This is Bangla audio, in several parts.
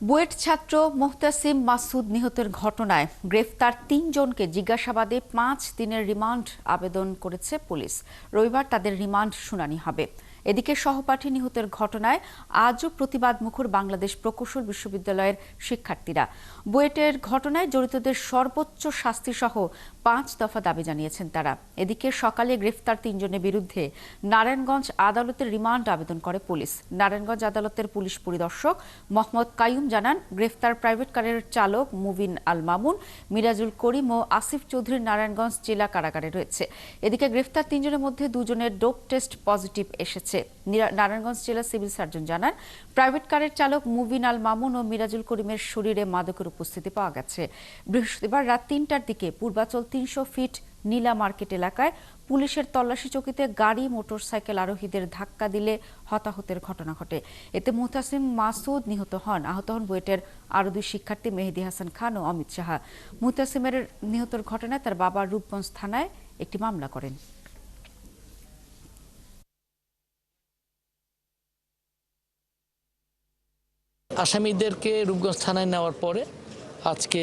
বুয়েট ছাত্র মোহতাসিম মাসুদ নিহতের ঘটনায় গ্রেফতার ৩ জনকে জিজ্ঞাসাবাদে ৫ দিনের রিমান্ড আবেদন করেছে পুলিশ। রবিবার তাদের রিমান্ড শুনানি হবে। এদিকে সহপাঠী নিহতের ঘটনায় আজও প্রতিবাদ মুখর বাংলাদেশ প্রকৌশল বিশ্ববিদ্যালয়ের শিক্ষার্থীরা। বুয়েটের ঘটনায় জড়িতদের সর্বোচ্চ শাস্তিসহ ৫ দফা দাবি জানিয়েছেন তারা। এদিকে সকালে গ্রেফতার ৩ জনের বিরুদ্ধে নারায়ণগঞ্জ আদালতের রিমান্ড আবেদন করে পুলিশ। নারায়ণগঞ্জ আদালতের পুলিশ পরিদর্শক মোহাম্মদ কাইয়ুম জানান, গ্রেফতার প্রাইভেট কারের চালক মুবিন আল মামুন, মিরাজুল করিম ও আসিফ চৌধুরী নারায়ণগঞ্জ জেলা কারাগারে রয়েছে। এদিকে গ্রেফতার ৩ জনের মধ্যে ২ জনের ডোপ টেস্ট পজিটিভ এসেছে। নারায়ণগঞ্জ জেলা সিভিল সার্জন জানান, প্রাইভেট কারের চালক মুবিন আল মামুন ও মিরাজুল করিমের শরীরে মাদকের উপস্থিতি পাওয়া গেছে। বৃহস্পতিবার রাত ৩টার দিকে পূর্বাচল ৩০০ ফিট নীলা মার্কেট এলাকায় পুলিশের তল্লাশি চৌকিতে গাড়ি মোটরসাইকেল আরোহীদের ধাক্কা দিলে হতাহতের ঘটনা ঘটে। এতে মোহতাসিম মাসুদ নিহত হন। আহত হন বুয়েটের আরও ২ শিক্ষার্থী মেহেদী হাসান খান ও অমিত সাহা। মোহতাসিমের নিহতের ঘটনায় তার বাবা রূপগঞ্জ থানায় একটি মামলা করেন। আসামিদেরকে রূপগঞ্জ থানায় নেওয়ার পরে আজকে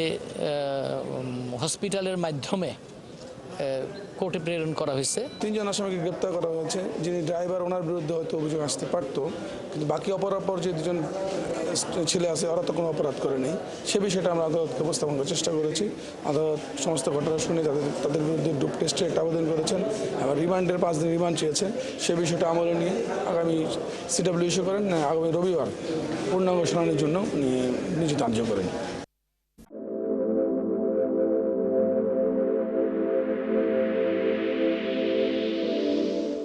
হসপিটালের মাধ্যমে কোর্টে প্রেরণ করা হয়েছে। ৩ জন আসামিকে গ্রেপ্তার করা হয়েছে। যিনি ড্রাইভার, ওনার বিরুদ্ধে হয়তো অভিযোগ আসতে পারতো, কিন্তু বাকি অপরাপর যে ২ জন ছেলে আছে ওরা তো কোনো অপরাধ করে নেই। সে বিষয়টা আমরা আদালতকে উপস্থাপন করার চেষ্টা করেছি। আদালত সমস্ত ঘটনা শুনে তাদের বিরুদ্ধে ডোপ টেস্টের একটা আবেদন করেছেন, আবার রিমান্ডের ৫ দিন রিমান্ড চেয়েছে। সে বিষয়টা আমলে নিয়ে আগামী CW ইস্যু করেন, আগামী রবিবার পূর্ণাঙ্গ শুনানির জন্য নিজ ধার্য করেন।